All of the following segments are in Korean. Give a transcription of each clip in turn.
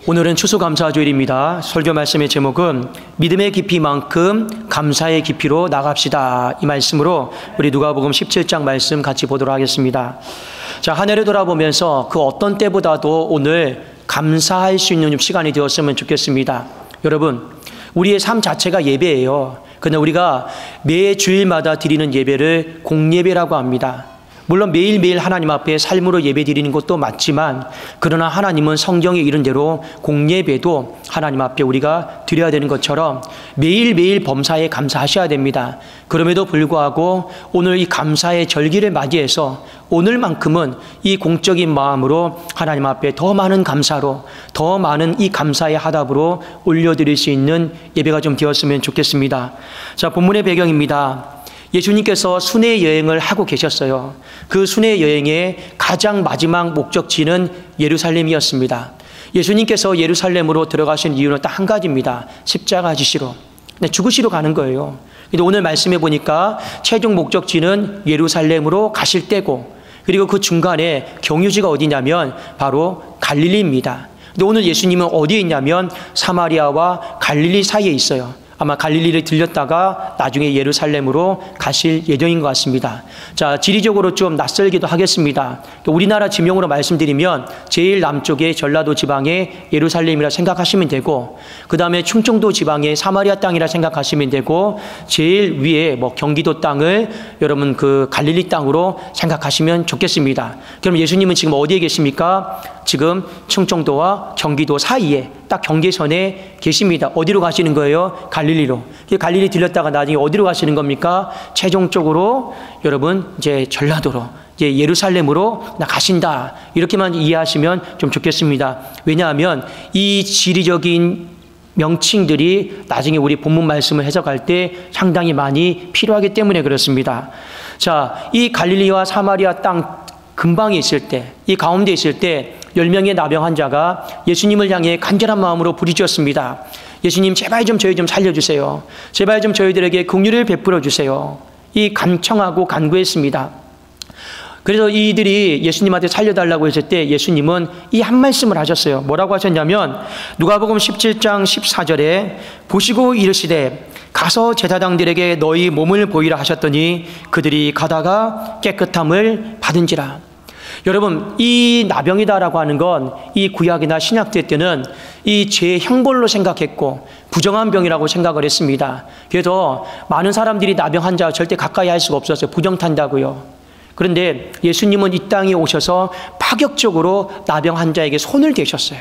오늘은 추수감사주일입니다. 설교 말씀의 제목은 믿음의 깊이만큼 감사의 깊이로 나갑시다. 이 말씀으로 우리 누가복음 17장 말씀 같이 보도록 하겠습니다. 자, 한 해를 돌아보면서 그 어떤 때보다도 오늘 감사할 수 있는 시간이 되었으면 좋겠습니다. 여러분, 우리의 삶 자체가 예배예요. 그러나 우리가 매 주일마다 드리는 예배를 공예배라고 합니다. 물론 매일매일 하나님 앞에 삶으로 예배 드리는 것도 맞지만, 그러나 하나님은 성경에 이른 대로 공예배도 하나님 앞에 우리가 드려야 되는 것처럼 매일매일 범사에 감사하셔야 됩니다. 그럼에도 불구하고 오늘 이 감사의 절기를 맞이해서 오늘만큼은 이 공적인 마음으로 하나님 앞에 더 많은 감사로, 더 많은 이 감사의 화답으로 올려드릴 수 있는 예배가 좀 되었으면 좋겠습니다. 자, 본문의 배경입니다. 예수님께서 순회 여행을 하고 계셨어요. 그 순회 여행의 가장 마지막 목적지는 예루살렘이었습니다. 예수님께서 예루살렘으로 들어가신 이유는 딱 한 가지입니다. 십자가 지시러, 죽으시러 가는 거예요. 근데 오늘 말씀해 보니까 최종 목적지는 예루살렘으로 가실 때고, 그리고 그 중간에 경유지가 어디냐면 바로 갈릴리입니다. 근데 오늘 예수님은 어디에 있냐면 사마리아와 갈릴리 사이에 있어요. 아마 갈릴리를 들렸다가 나중에 예루살렘으로 가실 예정인 것 같습니다. 자, 지리적으로 좀 낯설기도 하겠습니다. 우리나라 지명으로 말씀드리면 제일 남쪽의 전라도 지방의 예루살렘이라 생각하시면 되고, 그 다음에 충청도 지방의 사마리아 땅이라 생각하시면 되고, 제일 위에 경기도 땅을 여러분 그 갈릴리 땅으로 생각하시면 좋겠습니다. 그럼 예수님은 지금 어디에 계십니까? 지금 충청도와 경기도 사이에 딱 경계선에 계십니다. 어디로 가시는 거예요? 갈릴리로. 갈릴리 들렸다가 나중에 어디로 가시는 겁니까? 최종적으로 여러분 이제 전라도로, 이제 예루살렘으로 가신다. 이렇게만 이해하시면 좀 좋겠습니다. 왜냐하면 이 지리적인 명칭들이 나중에 우리 본문 말씀을 해석할 때 상당히 많이 필요하기 때문에 그렇습니다. 자, 이 갈릴리와 사마리아 땅 근방에 있을 때, 이 가운데 있을 때 10명의 나병 환자가 예수님을 향해 간절한 마음으로 부르짖었습니다. 예수님, 제발 좀 저희 좀 살려주세요. 제발 좀 저희들에게 긍휼을 베풀어 주세요. 이 간청하고 간구했습니다. 그래서 이들이 예수님한테 살려달라고 했을 때 예수님은 이 한 말씀을 하셨어요. 뭐라고 하셨냐면 누가복음 17장 14절에 보시고 이르시되 가서 제사장들에게 너희 몸을 보이라 하셨더니 그들이 가다가 깨끗함을 받은지라. 여러분, 이 나병이다라고 하는 건 이 구약이나 신약 때는 이 죄의 형벌로 생각했고 부정한 병이라고 생각을 했습니다. 그래서 많은 사람들이 나병 환자와 절대 가까이 할 수가 없었어요. 부정탄다고요. 그런데 예수님은 이 땅에 오셔서 파격적으로 나병 환자에게 손을 대셨어요.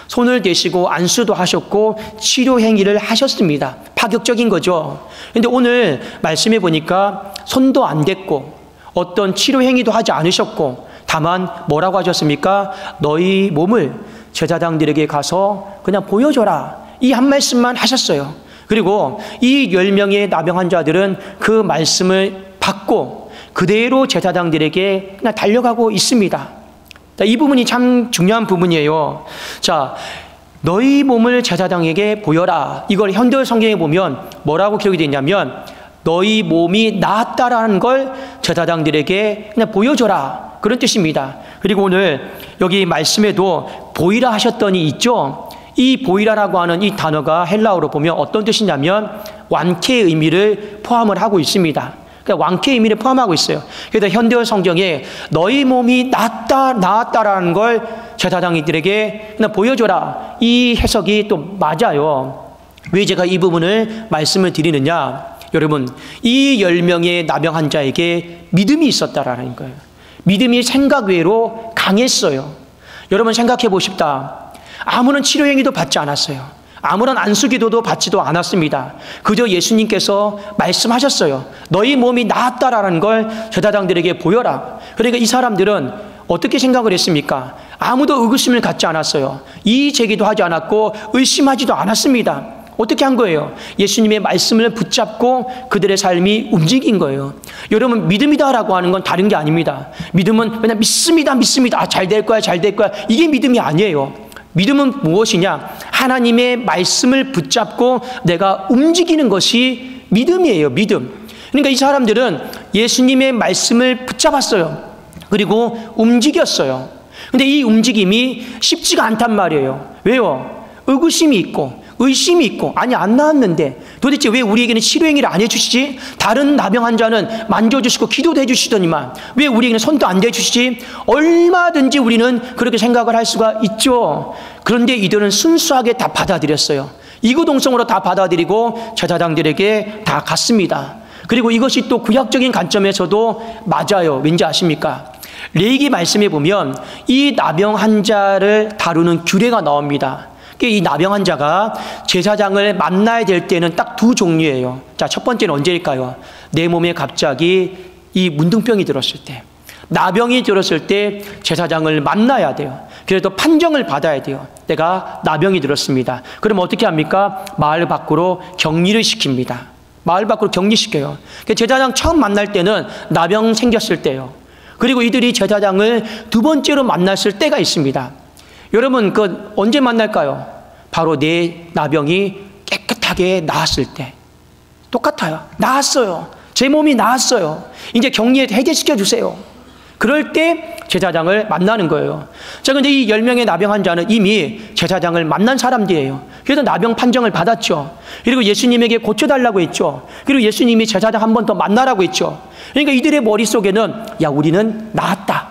손을 대시고 안수도 하셨고 치료 행위를 하셨습니다. 파격적인 거죠. 그런데 오늘 말씀해 보니까 손도 안 댔고 어떤 치료 행위도 하지 않으셨고, 다만 뭐라고 하셨습니까? 너희 몸을 제사장들에게 가서 그냥 보여줘라. 이 한 말씀만 하셨어요. 그리고 이 10명의 나병 환자들은 그 말씀을 받고 그대로 제사장들에게 그냥 달려가고 있습니다. 이 부분이 참 중요한 부분이에요. 자, 너희 몸을 제사장에게 보여라. 이걸 현대 성경에 보면 뭐라고 기록이 되어 있냐면 너희 몸이 나았다라는 걸 제사장들에게 그냥 보여줘라. 그런 뜻입니다. 그리고 오늘 여기 말씀에도 보이라 하셨더니 있죠. 이 보이라라고 하는 이 단어가 헬라어로 보면 어떤 뜻이냐면 완쾌의 의미를 포함을 하고 있습니다. 그러니까 완쾌의 의미를 포함하고 있어요. 그래서 현대어 성경에 너희 몸이 나았다라는 걸 제사장들에게 그냥 보여줘라. 이 해석이 또 맞아요. 왜 제가 이 부분을 말씀을 드리느냐? 여러분, 이 10명의 나병 환자에게 믿음이 있었다라는 거예요. 믿음이 생각 외로 강했어요. 여러분 생각해 보십시다. 아무런 치료 행위도 받지 않았어요. 아무런 안수기도도 받지도 않았습니다. 그저 예수님께서 말씀하셨어요. 너희 몸이 나았다라는 걸 제사장들에게 보여라. 그러니까 이 사람들은 어떻게 생각을 했습니까? 아무도 의구심을 갖지 않았어요. 이의제기도 하지 않았고 의심하지도 않았습니다. 어떻게 한 거예요? 예수님의 말씀을 붙잡고 그들의 삶이 움직인 거예요. 여러분, 믿음이다라고 하는 건 다른 게 아닙니다. 믿음은 그냥 믿습니다. 아, 잘 될 거야. 이게 믿음이 아니에요. 믿음은 무엇이냐? 하나님의 말씀을 붙잡고 내가 움직이는 것이 믿음이에요. 믿음. 그러니까 이 사람들은 예수님의 말씀을 붙잡았어요. 그리고 움직였어요. 근데 이 움직임이 쉽지가 않단 말이에요. 왜요? 의구심이 있고 의심이 있고, 아니 안 나았는데 도대체 왜 우리에게는 치료 행위를 안 해주시지? 다른 나병 환자는 만져주시고 기도도 해주시더니만 왜 우리에게는 손도 안 대주시지? 얼마든지 우리는 그렇게 생각을 할 수가 있죠. 그런데 이들은 순수하게 다 받아들였어요. 이구동성으로 다 받아들이고 제사장들에게 다 갔습니다. 그리고 이것이 또 구약적인 관점에서도 맞아요. 왠지 아십니까? 레위기 말씀에 보면 이 나병 환자를 다루는 규례가 나옵니다. 이 나병 환자가 제사장을 만나야 될 때는 딱 두 종류예요. 자, 첫 번째는 언제일까요? 내 몸에 갑자기 이 문둥병이 들었을 때, 나병이 들었을 때 제사장을 만나야 돼요. 그래도 판정을 받아야 돼요. 내가 나병이 들었습니다. 그럼 어떻게 합니까? 마을 밖으로 격리를 시킵니다. 마을 밖으로 격리시켜요. 제사장 처음 만날 때는 나병 생겼을 때요. 그리고 이들이 제사장을 두 번째로 만났을 때가 있습니다. 여러분, 언제 만날까요? 바로 내 나병이 깨끗하게 나았을 때. 똑같아요. 나았어요. 제 몸이 나았어요. 이제 격리에 해제시켜 주세요. 그럴 때 제사장을 만나는 거예요. 자, 근데 이 10명의 나병 환자는 이미 제사장을 만난 사람들이에요. 그래서 나병 판정을 받았죠. 그리고 예수님에게 고쳐달라고 했죠. 그리고 예수님이 제사장 한 번 더 만나라고 했죠. 그러니까 이들의 머릿속에는, 야, 우리는 나았다.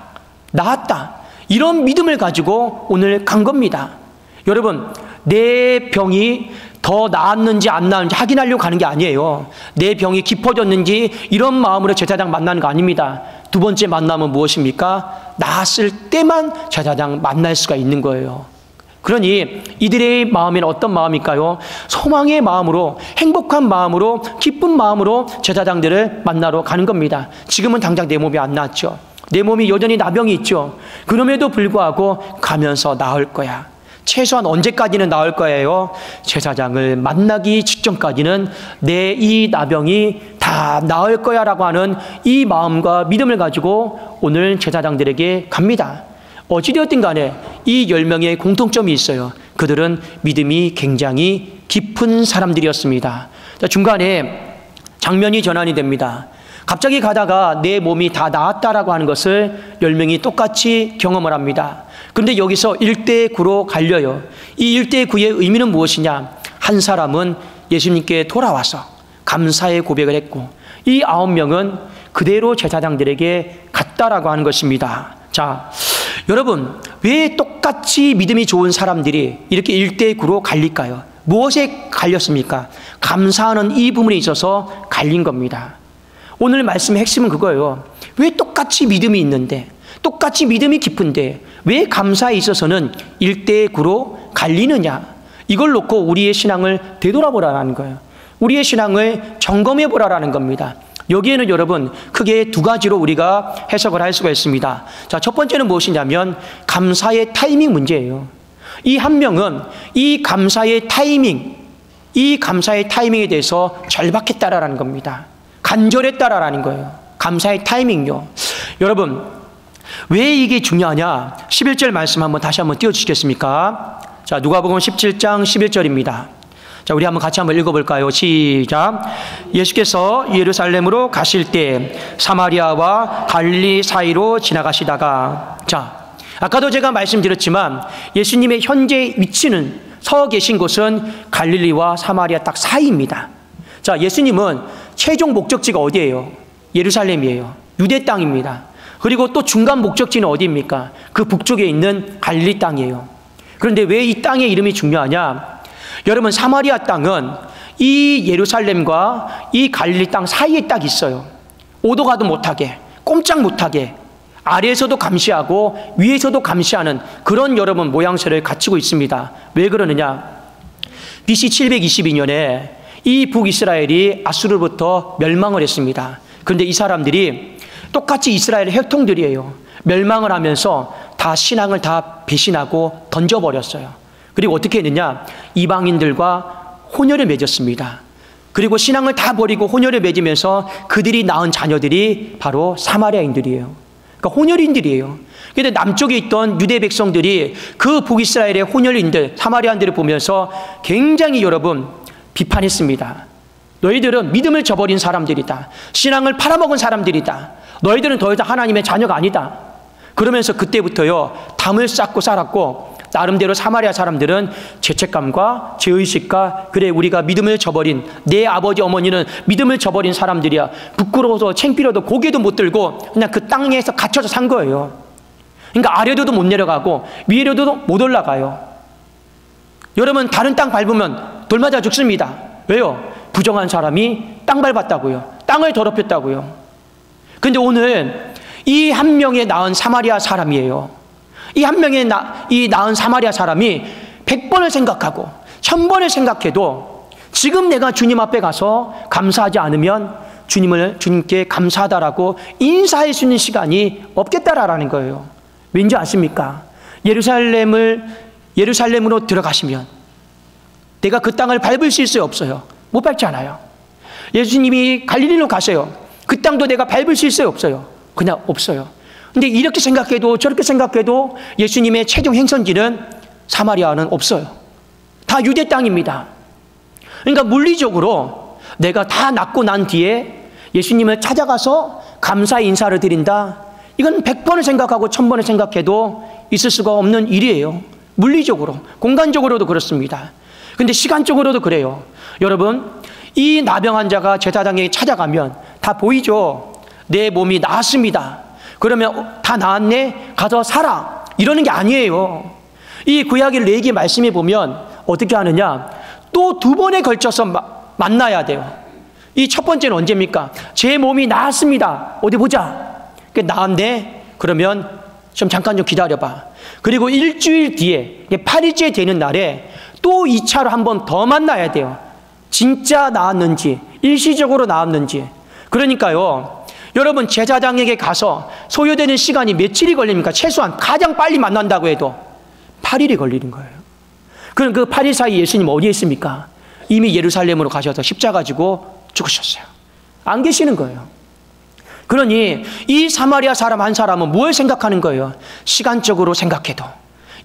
나았다. 이런 믿음을 가지고 오늘 간 겁니다. 여러분, 내 병이 더 나았는지 안 나았는지 확인하려고 가는 게 아니에요. 내 병이 깊어졌는지 이런 마음으로 제사장 만나는 거 아닙니다. 두 번째 만남은 무엇입니까? 나았을 때만 제사장 만날 수가 있는 거예요. 그러니 이들의 마음에는 어떤 마음일까요? 소망의 마음으로, 행복한 마음으로, 기쁜 마음으로 제사장들을 만나러 가는 겁니다. 지금은 당장 내 몸이 안 나았죠. 내 몸이 여전히 나병이 있죠. 그럼에도 불구하고 가면서 나을 거야. 최소한 언제까지는 나을 거예요? 제사장을 만나기 직전까지는 내 이 나병이 다 나을 거야 라고 하는 이 마음과 믿음을 가지고 오늘 제사장들에게 갑니다. 어찌되었든 간에 이 10명의 공통점이 있어요. 그들은 믿음이 굉장히 깊은 사람들이었습니다. 중간에 장면이 전환이 됩니다. 갑자기 가다가 내 몸이 다 나았다라고 하는 것을 10명이 똑같이 경험을 합니다. 그런데 여기서 1대9로 갈려요. 이 1대9의 의미는 무엇이냐? 한 사람은 예수님께 돌아와서 감사의 고백을 했고, 이 9명은 그대로 제사장들에게 갔다라고 하는 것입니다. 자, 여러분, 왜 똑같이 믿음이 좋은 사람들이 이렇게 1대9로 갈릴까요? 무엇에 갈렸습니까? 감사하는 이 부분에 있어서 갈린 겁니다. 오늘 말씀의 핵심은 그거예요. 왜 똑같이 믿음이 있는데, 똑같이 믿음이 깊은데 왜 감사에 있어서는 1대9로 갈리느냐? 이걸 놓고 우리의 신앙을 되돌아보라는 거예요. 우리의 신앙을 점검해 보라라는 겁니다. 여기에는 여러분 크게 두 가지로 우리가 해석을 할 수가 있습니다. 자, 첫 번째는 무엇이냐면 감사의 타이밍 문제예요. 이 한 명은 이 감사의 타이밍에 대해서 절박했다라는 겁니다. 간절했다라는 거예요. 감사의 타이밍요. 여러분, 왜 이게 중요하냐? 11절 말씀 다시 한번 띄워주시겠습니까? 자, 누가복음 17장 11절입니다. 자, 우리 같이 한번 읽어볼까요? 시작. 예수께서 예루살렘으로 가실 때 사마리아와 갈릴리 사이로 지나가시다가, 자, 아까도 제가 말씀드렸지만 예수님의 현재 위치는 서 계신 곳은 갈릴리와 사마리아 딱 사이입니다. 자, 예수님은 최종 목적지가 어디예요? 예루살렘이에요. 유대 땅입니다. 그리고 또 중간 목적지는 어디입니까? 그 북쪽에 있는 갈릴리 땅이에요. 그런데 왜 이 땅의 이름이 중요하냐? 여러분, 사마리아 땅은 이 예루살렘과 이 갈릴리 땅 사이에 딱 있어요. 오도 가도 못하게, 꼼짝 못하게, 아래에서도 감시하고 위에서도 감시하는 그런 여러분 모양새를 갖추고 있습니다. 왜 그러느냐? BC 722년에 이 북이스라엘이 아수르로부터 멸망을 했습니다. 그런데 이 사람들이 똑같이 이스라엘의 혈통들이에요. 멸망을 하면서 다 신앙을 다 배신하고 던져버렸어요. 그리고 어떻게 했느냐? 이방인들과 혼혈을 맺었습니다. 그리고 신앙을 다 버리고 혼혈을 맺으면서 그들이 낳은 자녀들이 바로 사마리아인들이에요. 그러니까 혼혈인들이에요. 그런데 남쪽에 있던 유대 백성들이 그 북이스라엘의 혼혈인들, 사마리아인들을 보면서 굉장히 여러분 비판했습니다. 너희들은 믿음을 저버린 사람들이다. 신앙을 팔아먹은 사람들이다. 너희들은 더 이상 하나님의 자녀가 아니다. 그러면서 그때부터요, 담을 쌓고 살았고, 나름대로 사마리아 사람들은 죄책감과 죄의식과, 그래 우리가 믿음을 저버린, 내 아버지 어머니는 믿음을 저버린 사람들이야, 부끄러워서 창피로도 고개도 못 들고 그냥 그 땅에서 갇혀서 산 거예요. 그러니까 아래로도 못 내려가고 위로도 못 올라가요. 여러분, 다른 땅 밟으면 돌 맞아 죽습니다. 왜요? 부정한 사람이 땅 밟았다고요. 땅을 더럽혔다고요. 근데 오늘 이 한 명의 나은 사마리아 사람이에요. 이 한 명의 나은 사마리아 사람이 100번을 생각하고 1000번을 생각해도 지금 내가 주님 앞에 가서 감사하지 않으면 주님께 감사하다라고 인사할 수 있는 시간이 없겠다라는 거예요. 왠지 아십니까? 예루살렘으로 들어가시면 내가 그 땅을 밟을 수 있어요, 없어요? 못 밟잖아요. 예수님이 갈릴리로 가세요. 그 땅도 내가 밟을 수 있어요, 없어요? 그냥 없어요. 근데 이렇게 생각해도 저렇게 생각해도 예수님의 최종 행선지는 사마리아는 없어요. 다 유대 땅입니다. 그러니까 물리적으로 내가 다 낫고 난 뒤에 예수님을 찾아가서 감사 인사를 드린다, 이건 100번을 생각하고 1000번을 생각해도 있을 수가 없는 일이에요. 물리적으로, 공간적으로도 그렇습니다. 근데 시간적으로도 그래요. 여러분, 이 나병 환자가 제사장에게 찾아가면 다 보이죠. 내 몸이 나았습니다. 그러면 다 나았네? 가서 살아. 이러는 게 아니에요. 이 구약의 레위기 말씀에 보면 어떻게 하느냐? 또 2번에 걸쳐서 만나야 돼요. 이 첫 번째는 언제입니까? 제 몸이 나았습니다. 어디 보자. 나았네? 그러면 잠깐 좀 기다려봐. 그리고 일주일 뒤에 8일째 되는 날에 또 2차로 한 번 더 만나야 돼요. 진짜 나았는지, 일시적으로 나았는지. 그러니까요, 여러분, 제사장에게 가서 소요되는 시간이 며칠이 걸립니까? 최소한 가장 빨리 만난다고 해도 8일이 걸리는 거예요. 그럼 그 8일 사이 예수님 어디에 있습니까? 이미 예루살렘으로 가셔서 십자가 지고 죽으셨어요. 안 계시는 거예요. 그러니 이 사마리아 사람 한 사람은 뭘 생각하는 거예요? 시간적으로 생각해도,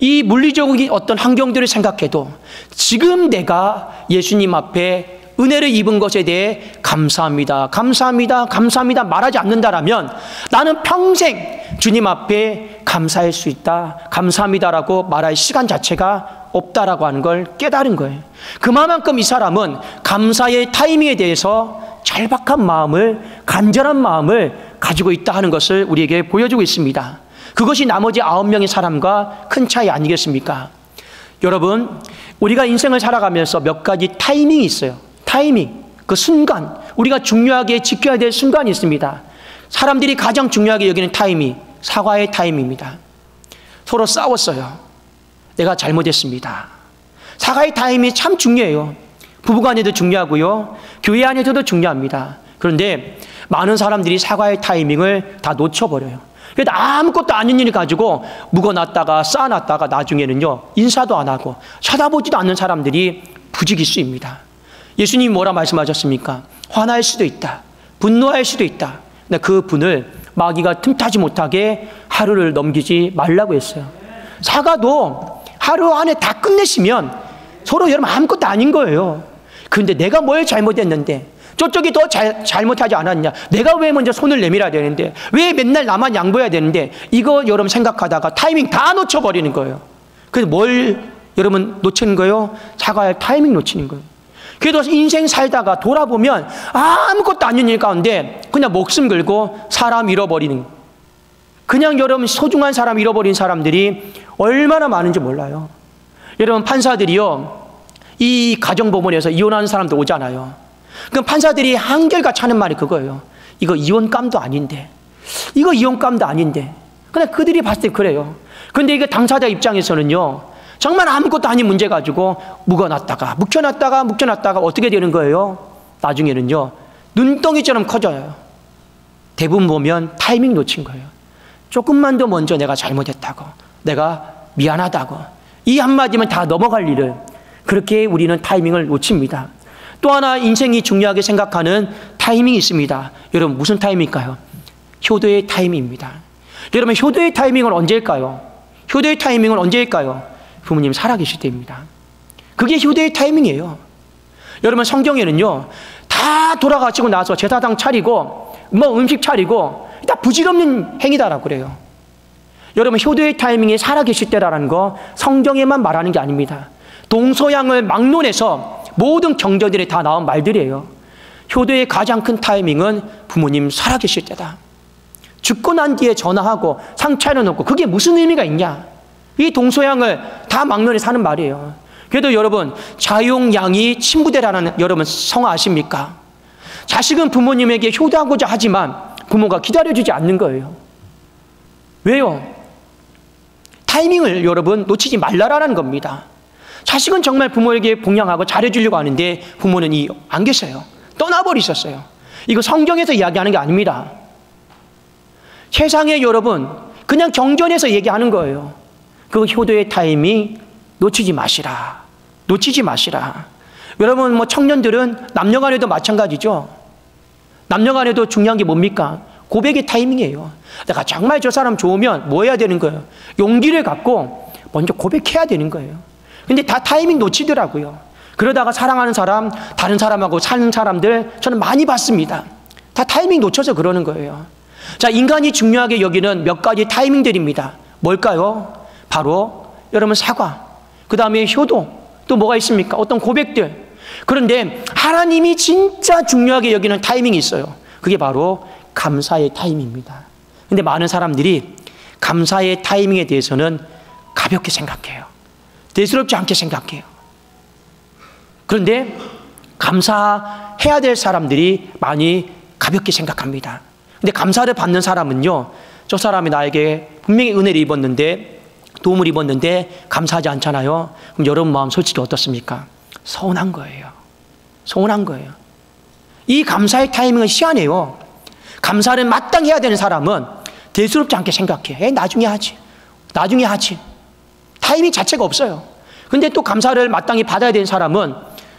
이 물리적인 어떤 환경들을 생각해도 지금 내가 예수님 앞에 은혜를 입은 것에 대해 감사합니다, 감사합니다, 감사합니다 말하지 않는다라면 나는 평생 주님 앞에 감사할 수 있다, 감사합니다라고 말할 시간 자체가 없다라고 하는 걸 깨달은 거예요. 그만큼 이 사람은 감사의 타이밍에 대해서 절박한 마음을, 간절한 마음을 가지고 있다 하는 것을 우리에게 보여주고 있습니다. 그것이 나머지 9명의 사람과 큰 차이 아니겠습니까? 여러분, 우리가 인생을 살아가면서 몇 가지 타이밍이 있어요. 타이밍, 그 순간, 우리가 중요하게 지켜야 될 순간이 있습니다. 사람들이 가장 중요하게 여기는 타이밍, 사과의 타이밍입니다. 서로 싸웠어요. 내가 잘못했습니다. 사과의 타이밍이 참 중요해요. 부부간에도 중요하고요, 교회 안에서도 중요합니다. 그런데 많은 사람들이 사과의 타이밍을 다 놓쳐버려요. 그래서 아무것도 아닌 일을 가지고 묵어놨다가 쌓아놨다가 나중에는요, 인사도 안 하고 쳐다보지도 않는 사람들이 부지기수입니다. 예수님이 뭐라 말씀하셨습니까? 화날 수도 있다, 분노할 수도 있다. 근데 그 분을 마귀가 틈타지 못하게 하루를 넘기지 말라고 했어요. 사과도 하루 안에 다 끝내시면 서로 여러분 아무것도 아닌 거예요. 그런데 내가 뭘 잘못했는데, 저쪽이 더 잘못하지 않았냐, 내가 왜 먼저 손을 내밀어야 되는데, 왜 맨날 나만 양보해야 되는데, 이거 여러분 생각하다가 타이밍 다 놓쳐버리는 거예요. 그래서 뭘 여러분 놓치는 거예요? 사과할 타이밍 놓치는 거예요. 그래도 인생 살다가 돌아보면 아무것도 아닌 일 가운데 그냥 목숨 걸고 사람 잃어버리는, 그냥 여러분 소중한 사람 잃어버린 사람들이 얼마나 많은지 몰라요. 여러분, 판사들이요, 이 가정법원에서 이혼하는 사람들 오잖아요. 그럼 판사들이 한결같이 하는 말이 그거예요. 이거 이혼감도 아닌데, 이거 이혼감도 아닌데. 그냥 그들이 봤을 때 그래요. 그런데 이거 당사자 입장에서는요, 정말 아무것도 아닌 문제 가지고 묵어놨다가 묵혀놨다가 어떻게 되는 거예요? 나중에는요, 눈덩이처럼 커져요. 대부분 보면 타이밍 놓친 거예요. 조금만 더 먼저 내가 잘못했다고, 내가 미안하다고, 이 한마디면 다 넘어갈 일을, 그렇게 우리는 타이밍을 놓칩니다. 또 하나 인생이 중요하게 생각하는 타이밍이 있습니다. 여러분, 무슨 타이밍일까요? 효도의 타이밍입니다. 여러분, 효도의 타이밍은 언제일까요? 효도의 타이밍은 언제일까요? 부모님 살아계실 때입니다. 그게 효도의 타이밍이에요. 여러분, 성경에는요, 다 돌아가시고 나서 제사상 차리고 뭐 음식 차리고 다 부질없는 행위다라고 그래요. 여러분, 효도의 타이밍이 살아계실 때라는 거 성경에만 말하는 게 아닙니다. 동서양을 막론해서 모든 경전들이 다 나온 말들이에요. 효도의 가장 큰 타이밍은 부모님 살아계실 때다. 죽고 난 뒤에 전화하고 상처를 놓고 그게 무슨 의미가 있냐? 이 동서양을 다 막론에 사는 말이에요. 그래도 여러분, 자용양이 친부대라는 여러분 성화 아십니까? 자식은 부모님에게 효도하고자 하지만 부모가 기다려주지 않는 거예요. 왜요? 타이밍을 여러분 놓치지 말라라는 겁니다. 자식은 정말 부모에게 봉양하고 잘해주려고 하는데 부모는 안 계세요. 떠나버리셨어요. 이거 성경에서 이야기하는 게 아닙니다. 세상에 여러분 그냥 경전에서 얘기하는 거예요. 그 효도의 타이밍 놓치지 마시라. 놓치지 마시라. 여러분, 뭐 청년들은 남녀간에도 마찬가지죠. 남녀간에도 중요한 게 뭡니까? 고백의 타이밍이에요. 내가 정말 저 사람 좋으면 뭐 해야 되는 거예요? 용기를 갖고 먼저 고백해야 되는 거예요. 근데 다 타이밍 놓치더라고요. 그러다가 사랑하는 사람, 다른 사람하고 사는 사람들 저는 많이 봤습니다. 다 타이밍 놓쳐서 그러는 거예요. 자, 인간이 중요하게 여기는 몇 가지 타이밍들입니다. 뭘까요? 바로 여러분 사과, 그 다음에 효도, 또 뭐가 있습니까? 어떤 고백들. 그런데 하나님이 진짜 중요하게 여기는 타이밍이 있어요. 그게 바로 감사의 타이밍입니다. 근데 많은 사람들이 감사의 타이밍에 대해서는 가볍게 생각해요. 대수롭지 않게 생각해요. 그런데 감사해야 될 사람들이 많이 가볍게 생각합니다. 근데 감사를 받는 사람은요, 저 사람이 나에게 분명히 은혜를 입었는데, 도움을 입었는데 감사하지 않잖아요. 그럼 여러분 마음 솔직히 어떻습니까? 서운한 거예요. 서운한 거예요. 이 감사의 타이밍은 희한해요. 감사를 마땅히 해야 되는 사람은 대수롭지 않게 생각해. 나중에 하지. 나중에 하지. 타이밍 자체가 없어요. 근데 또 감사를 마땅히 받아야 되는 사람은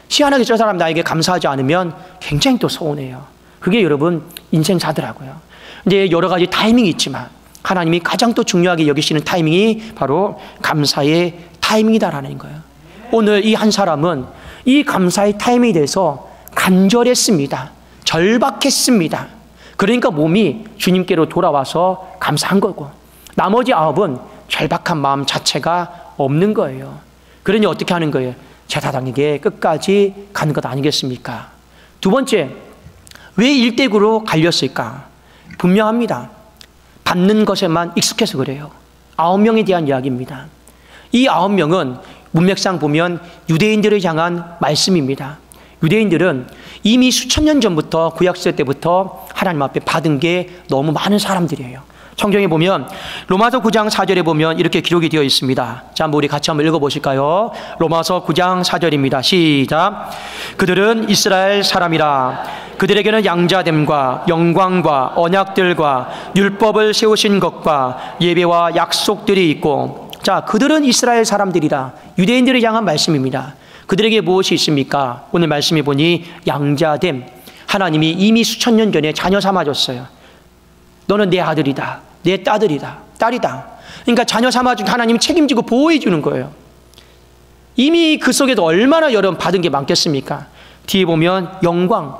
희한하게 저 사람 나에게 감사하지 않으면 굉장히 또 서운해요. 그게 여러분 인생사더라고요. 근데 여러 가지 타이밍이 있지만 하나님이 가장 또 중요하게 여기시는 타이밍이 바로 감사의 타이밍이다라는 거예요. 오늘 이 한 사람은 이 감사의 타이밍에 대해서 간절했습니다. 절박했습니다. 그러니까 몸이 주님께로 돌아와서 감사한 거고, 나머지 9은 절박한 마음 자체가 없는 거예요. 그러니 어떻게 하는 거예요? 제사장에게 끝까지 가는 것 아니겠습니까? 두 번째, 왜 1대9로 갈렸을까? 분명합니다. 받는 것에만 익숙해서 그래요. 9명에 대한 이야기입니다. 이 9명은 문맥상 보면 유대인들을 향한 말씀입니다. 유대인들은 이미 수천 년 전부터 구약시대 때부터 하나님 앞에 받은 게 너무 많은 사람들이에요. 성경에 보면 로마서 9장 4절에 보면 이렇게 기록이 되어 있습니다. 자, 한번 우리 같이 한번 읽어보실까요? 로마서 9장 4절입니다. 시작. 그들은 이스라엘 사람이라. 그들에게는 양자됨과 영광과 언약들과 율법을 세우신 것과 예배와 약속들이 있고, 자, 그들은 이스라엘 사람들이라. 유대인들을 향한 말씀입니다. 그들에게 무엇이 있습니까? 오늘 말씀해 보니 양자됨. 하나님이 이미 수천 년 전에 자녀 삼아줬어요. 너는 내 아들이다. 내 딸이다. 그러니까 자녀 삼아준 하나님이 책임지고 보호해 주는 거예요. 이미 그 속에도 얼마나 여러분 받은 게 많겠습니까? 뒤에 보면 영광.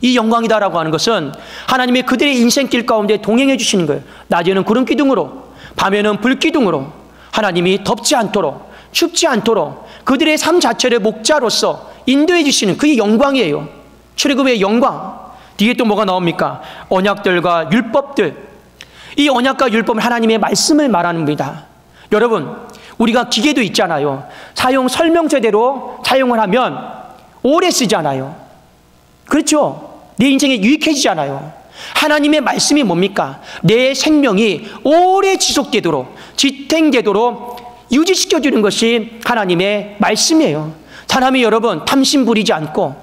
이 영광이다라고 하는 것은 하나님의 그들의 인생길 가운데 동행해 주시는 거예요. 낮에는 구름 기둥으로, 밤에는 불 기둥으로 하나님이 덥지 않도록, 춥지 않도록 그들의 삶 자체를 목자로서 인도해 주시는 그게 영광이에요. 출애굽의 영광. 뒤에 또 뭐가 나옵니까? 언약들과 율법들. 이 언약과 율법은 하나님의 말씀을 말합니다. 여러분, 우리가 기계도 있잖아요. 사용 설명서대로 사용을 하면 오래 쓰잖아요. 그렇죠? 내 인생에 유익해지잖아요. 하나님의 말씀이 뭡니까? 내 생명이 오래 지속되도록, 지탱되도록 유지시켜주는 것이 하나님의 말씀이에요. 사람이 여러분 탐심 부리지 않고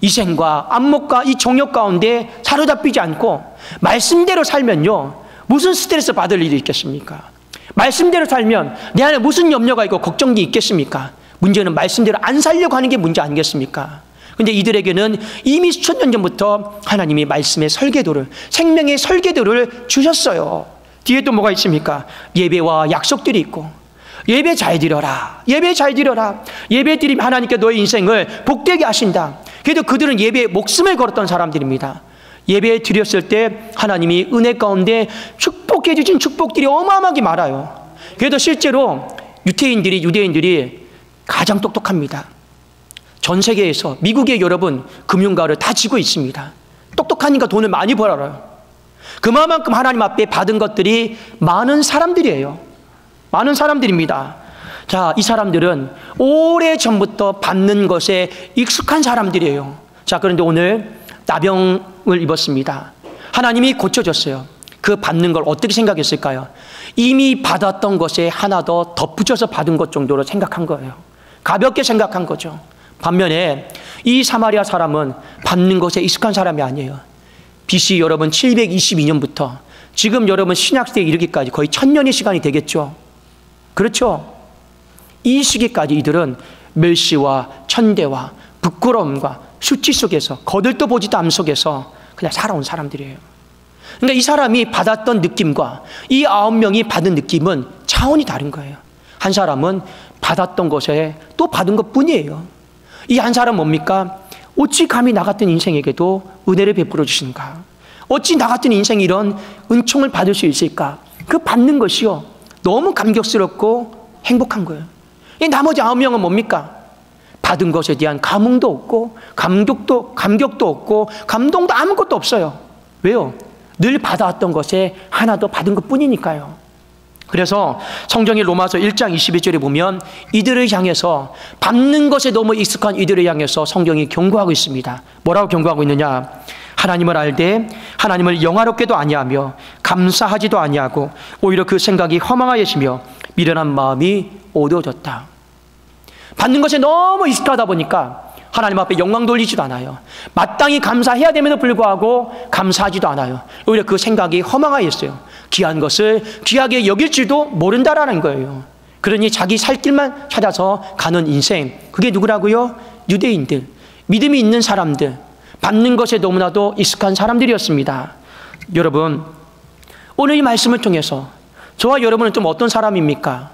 이생과 안목과 이 정욕 가운데 사로잡히지 않고 말씀대로 살면요, 무슨 스트레스 받을 일이 있겠습니까? 말씀대로 살면 내 안에 무슨 염려가 있고 걱정이 있겠습니까? 문제는 말씀대로 안 살려고 하는 게 문제 아니겠습니까? 근데 이들에게는 이미 수천 년 전부터 하나님이 말씀의 설계도를, 생명의 설계도를 주셨어요. 뒤에 또 뭐가 있습니까? 예배와 약속들이 있고, 예배 잘 드려라. 예배 잘 드려라. 예배 드리면 하나님께 너의 인생을 복되게 하신다. 그래도 그들은 예배에 목숨을 걸었던 사람들입니다. 예배 드렸을 때 하나님이 은혜 가운데 복복해 주신 축복들이 어마어마하게 많아요. 그래도 실제로 유대인들이 가장 똑똑합니다. 전 세계에서 미국의 여러분 금융가를 다 쥐고 있습니다. 똑똑하니까 돈을 많이 벌어요. 그만큼 하나님 앞에 받은 것들이 많은 사람들이에요. 많은 사람들입니다. 자, 이 사람들은 오래전부터 받는 것에 익숙한 사람들이에요. 자, 그런데 오늘 나병을 입었습니다. 하나님이 고쳐줬어요. 그 받는 걸 어떻게 생각했을까요? 이미 받았던 것에 하나 더 덧붙여서 받은 것 정도로 생각한 거예요. 가볍게 생각한 거죠. 반면에 이 사마리아 사람은 받는 것에 익숙한 사람이 아니에요. BC 여러분 722년부터 지금 여러분 신약시대에 이르기까지 거의 1000년의 시간이 되겠죠. 그렇죠? 이 시기까지 이들은 멸시와 천대와 부끄러움과 수치 속에서 거들떠 보지도 않은 속에서 그냥 살아온 사람들이에요. 그러니까 이 사람이 받았던 느낌과 이 9명이 받은 느낌은 차원이 다른 거예요. 한 사람은 받았던 것에 또 받은 것 뿐이에요. 이 한 사람은 뭡니까? 어찌 감히 나 같은 인생에게도 은혜를 베풀어 주시는가? 어찌 나 같은 인생이 이런 은총을 받을 수 있을까? 그 받는 것이요, 너무 감격스럽고 행복한 거예요. 이 나머지 9명은 뭡니까? 받은 것에 대한 감흥도 없고 감격도 없고 감동도 아무것도 없어요. 왜요? 늘 받아왔던 것에 하나 더 받은 것 뿐이니까요. 그래서 성경의 로마서 1장 22절에 보면 이들을 향해서 받는 것에 너무 익숙한 이들을 향해서 성경이 경고하고 있습니다. 뭐라고 경고하고 있느냐? 하나님을 알되 하나님을 영화롭게도 아니하며 감사하지도 아니하고 오히려 그 생각이 허망하여지며 미련한 마음이 어두워졌다. 받는 것에 너무 익숙하다 보니까 하나님 앞에 영광 돌리지도 않아요. 마땅히 감사해야 됨에도 불구하고 감사하지도 않아요. 오히려 그 생각이 허망하였어요. 귀한 것을 귀하게 여길 줄도 모른다라는 거예요. 그러니 자기 살 길만 찾아서 가는 인생, 그게 누구라고요? 유대인들, 믿음이 있는 사람들, 받는 것에 너무나도 익숙한 사람들이었습니다. 여러분, 오늘 이 말씀을 통해서 저와 여러분은 좀 어떤 사람입니까?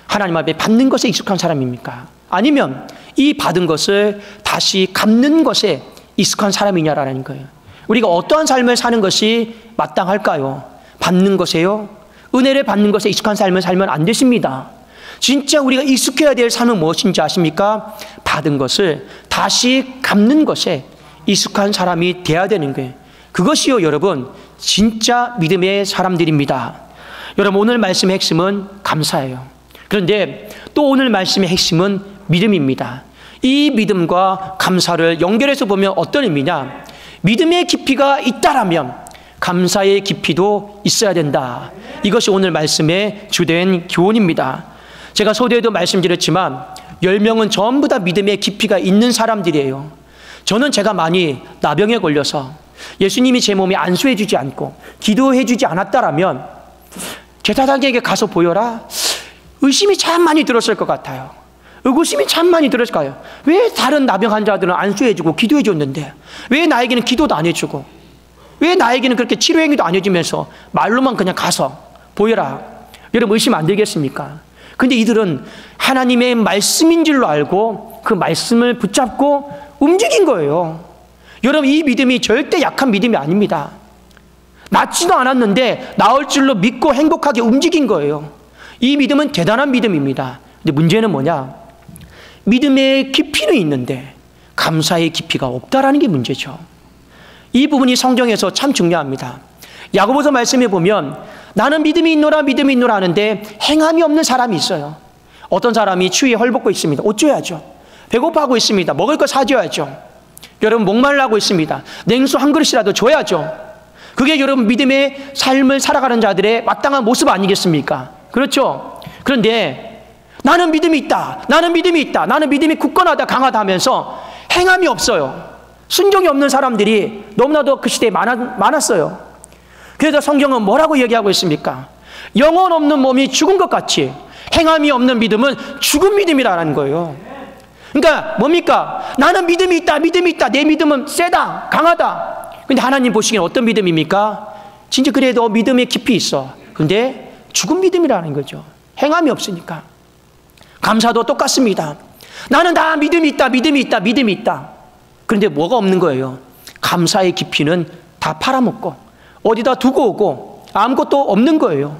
하나님 앞에 받는 것에 익숙한 사람입니까? 아니면 이 받은 것을 다시 갚는 것에 익숙한 사람이냐라는 거예요. 우리가 어떠한 삶을 사는 것이 마땅할까요? 받는 것에요? 은혜를 받는 것에 익숙한 삶을 살면 안 되십니다. 진짜 우리가 익숙해야 될 삶은 무엇인지 아십니까? 받은 것을 다시 갚는 것에 익숙한 사람이 돼야 되는 거예요. 그것이요, 여러분, 진짜 믿음의 사람들입니다. 여러분, 오늘 말씀의 핵심은 감사예요. 그런데 또 오늘 말씀의 핵심은 믿음입니다. 이 믿음과 감사를 연결해서 보면 어떤 의미냐? 믿음의 깊이가 있다라면 감사의 깊이도 있어야 된다. 이것이 오늘 말씀의 주된 교훈입니다. 제가 소대에도 말씀드렸지만 10명은 전부 다 믿음의 깊이가 있는 사람들이에요. 저는 제가 많이 나병에 걸려서 예수님이 제 몸에 안수해 주지 않고 기도해 주지 않았다라면 제사장에게 가서 보여라, 의심이 참 많이 들었을 것 같아요. 의구심이 참 많이 들었을 거예요. 왜 다른 나병 환자들은 안수해 주고 기도해 줬는데 왜 나에게는 기도도 안 해주고 왜 나에게는 그렇게 치료 행위도 안 해주면서 말로만 그냥 가서 보여라. 여러분, 의심 안 되겠습니까? 근데 이들은 하나님의 말씀인 줄로 알고 그 말씀을 붙잡고 움직인 거예요. 여러분, 이 믿음이 절대 약한 믿음이 아닙니다. 낫지도 않았는데 나을 줄로 믿고 행복하게 움직인 거예요. 이 믿음은 대단한 믿음입니다. 근데 문제는 뭐냐? 믿음의 깊이는 있는데 감사의 깊이가 없다라는 게 문제죠. 이 부분이 성경에서 참 중요합니다. 야고보서 말씀에 보면 나는 믿음이 있노라 하는데 행함이 없는 사람이 있어요. 어떤 사람이 추위에 헐벗고 있습니다. 옷 줘야죠. 배고파하고 있습니다. 먹을 거 사줘야죠. 여러분, 목말라하고 있습니다. 냉수 한 그릇이라도 줘야죠. 그게 여러분 믿음의 삶을 살아가는 자들의 마땅한 모습 아니겠습니까? 그렇죠? 그런데 나는 믿음이 있다. 나는 믿음이 굳건하다, 강하다 하면서 행함이 없어요. 순종이 없는 사람들이 너무나도 그 시대에 많았어요. 그래서 성경은 뭐라고 얘기하고 있습니까? 영혼 없는 몸이 죽은 것 같이 행함이 없는 믿음은 죽은 믿음이라는 거예요. 그러니까 뭡니까? 나는 믿음이 있다. 내 믿음은 세다, 강하다. 근데 하나님 보시기엔 어떤 믿음입니까? 진짜 그래도 믿음의 깊이 있어. 근데 죽은 믿음이라는 거죠. 행함이 없으니까. 감사도 똑같습니다. 나는 다 믿음이 있다. 그런데 뭐가 없는 거예요? 감사의 깊이는 다 팔아먹고 어디다 두고 오고 아무것도 없는 거예요.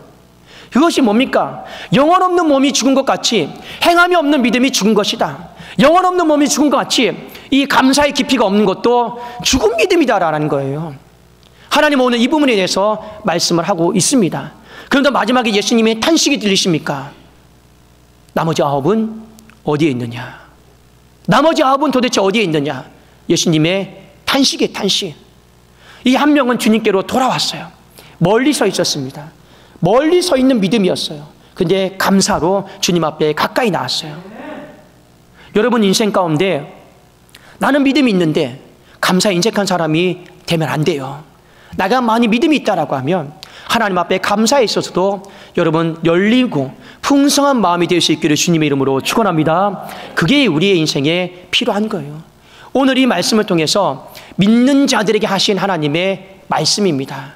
그것이 뭡니까? 영혼 없는 몸이 죽은 것 같이 행함이 없는 믿음이 죽은 것이다. 영혼 없는 몸이 죽은 것 같이 이 감사의 깊이가 없는 것도 죽은 믿음이다라는 거예요. 하나님은 오늘 이 부분에 대해서 말씀을 하고 있습니다. 그런데 마지막에 예수님의 탄식이 들리십니까? 나머지 9은 어디에 있느냐? 나머지 9은 도대체 어디에 있느냐? 예수님의 탄식의 탄식. 이 한 명은 주님께로 돌아왔어요. 멀리 서 있었습니다. 멀리 서 있는 믿음이었어요. 근데 감사로 주님 앞에 가까이 나왔어요. 여러분 인생 가운데 나는 믿음이 있는데 감사에 인색한 사람이 되면 안 돼요. 내가 많이 믿음이 있다라고 하면 하나님 앞에 감사에 있어서도 여러분 열리고 풍성한 마음이 될 수 있기를 주님의 이름으로 축원합니다. 그게 우리의 인생에 필요한 거예요. 오늘 이 말씀을 통해서 믿는 자들에게 하신 하나님의 말씀입니다.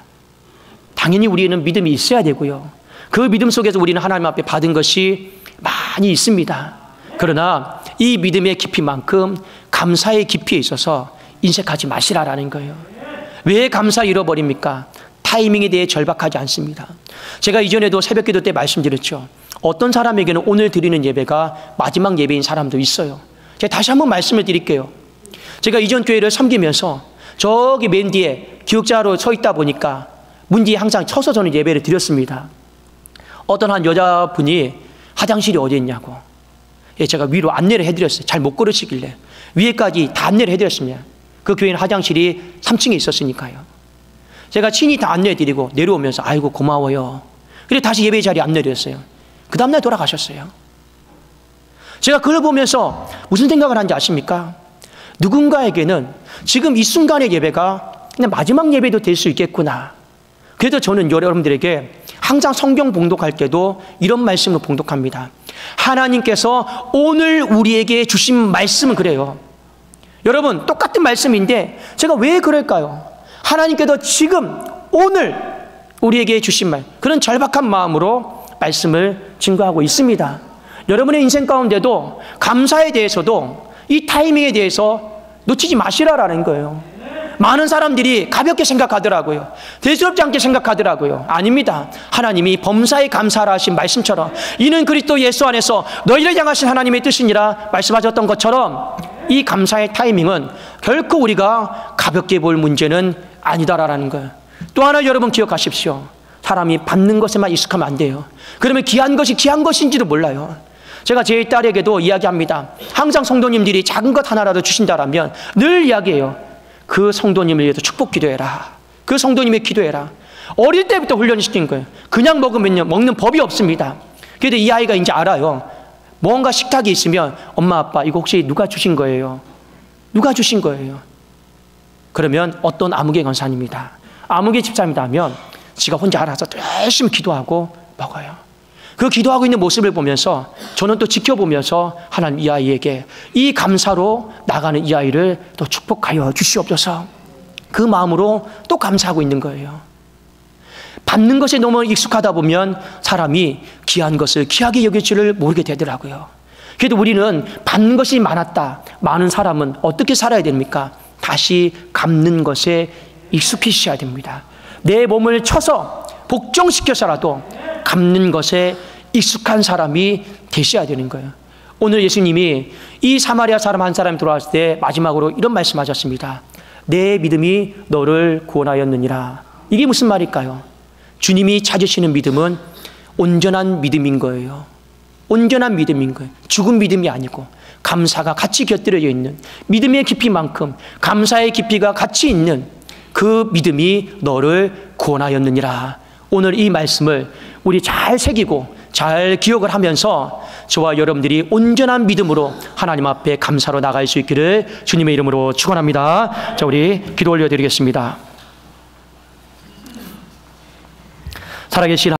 당연히 우리는 믿음이 있어야 되고요. 그 믿음 속에서 우리는 하나님 앞에 받은 것이 많이 있습니다. 그러나 이 믿음의 깊이만큼 감사의 깊이에 있어서 인색하지 마시라라는 거예요. 왜 감사 잃어버립니까? 타이밍에 대해 절박하지 않습니다. 제가 이전에도 새벽기도 때 말씀드렸죠. 어떤 사람에게는 오늘 드리는 예배가 마지막 예배인 사람도 있어요. 제가 다시 한번 말씀을 드릴게요. 제가 이전 교회를 섬기면서 저기 맨 뒤에 기억자로 서 있다 보니까 문 뒤에 항상 서서 저는 예배를 드렸습니다. 어떤 한 여자분이 화장실이 어디 있냐고 제가 위로 안내를 해드렸어요. 잘 못 걸으시길래 위에까지 다 안내를 해드렸습니다. 그 교회는 화장실이 3층에 있었으니까요. 제가 친히 다 안내해드리고 내려오면서 아이고 고마워요. 그래서 다시 예배 자리에 안내드렸어요. 그 다음날 돌아가셨어요. 제가 그걸 보면서 무슨 생각을 하는지 아십니까? 누군가에게는 지금 이 순간의 예배가 그냥 마지막 예배도 될 수 있겠구나. 그래서 저는 여러분들에게 항상 성경 봉독할 때도 이런 말씀을 봉독합니다. 하나님께서 오늘 우리에게 주신 말씀은 그래요. 여러분 똑같은 말씀인데 제가 왜 그럴까요? 하나님께서 지금 오늘 우리에게 주신 말, 그런 절박한 마음으로 말씀을 증거하고 있습니다. 여러분의 인생 가운데도 감사에 대해서도 이 타이밍에 대해서 놓치지 마시라라는 거예요. 많은 사람들이 가볍게 생각하더라고요. 대수롭지 않게 생각하더라고요. 아닙니다. 하나님이 범사에 감사하라 하신 말씀처럼 이는 그리스도 예수 안에서 너희를 향하신 하나님의 뜻이니라 말씀하셨던 것처럼 이 감사의 타이밍은 결코 우리가 가볍게 볼 문제는 아니다라는 거예요. 또 하나 여러분 기억하십시오. 사람이 받는 것에만 익숙하면 안 돼요. 그러면 귀한 것이 귀한 것인지도 몰라요. 제가 제 딸에게도 이야기합니다. 항상 성도님들이 작은 것 하나라도 주신다라면 늘 이야기해요. 그 성도님을 위해서 축복 기도해라. 그 성도님의 기도해라. 어릴 때부터 훈련시킨 거예요. 그냥 먹으면요 먹는 법이 없습니다. 그래도 이 아이가 이제 알아요. 뭔가 식탁이 있으면 엄마 아빠 이거 혹시 누가 주신 거예요? 누가 주신 거예요? 그러면 어떤 아무개 권사님이다, 아무개 집사입니다 하면 지가 혼자 알아서 열심히 기도하고 먹어요. 그 기도하고 있는 모습을 보면서 저는 또 지켜보면서 하나님 이 아이에게 이 감사로 나가는 이 아이를 또 축복하여 주시옵소서. 그 마음으로 또 감사하고 있는 거예요. 받는 것에 너무 익숙하다 보면 사람이 귀한 것을 귀하게 여길 줄을 모르게 되더라고요. 그래도 우리는 받는 것이 많았다. 많은 사람은 어떻게 살아야 됩니까? 다시 갚는 것에 익숙해지셔야 됩니다. 내 몸을 쳐서 복종시켜서라도 갚는 것에 익숙한 사람이 되셔야 되는 거예요. 오늘 예수님이 이 사마리아 사람 한 사람이 돌아왔을 때 마지막으로 이런 말씀하셨습니다. 내 믿음이 너를 구원하였느니라. 이게 무슨 말일까요? 주님이 찾으시는 믿음은 온전한 믿음인 거예요. 온전한 믿음인 거예요. 죽은 믿음이 아니고 감사가 같이 곁들여져 있는 믿음의 깊이만큼 감사의 깊이가 같이 있는 그 믿음이 너를 구원하였느니라. 오늘 이 말씀을 우리 잘 새기고 잘 기억을 하면서 저와 여러분들이 온전한 믿음으로 하나님 앞에 감사로 나갈 수 있기를 주님의 이름으로 축원합니다. 자, 우리 기도 올려드리겠습니다. 살아계신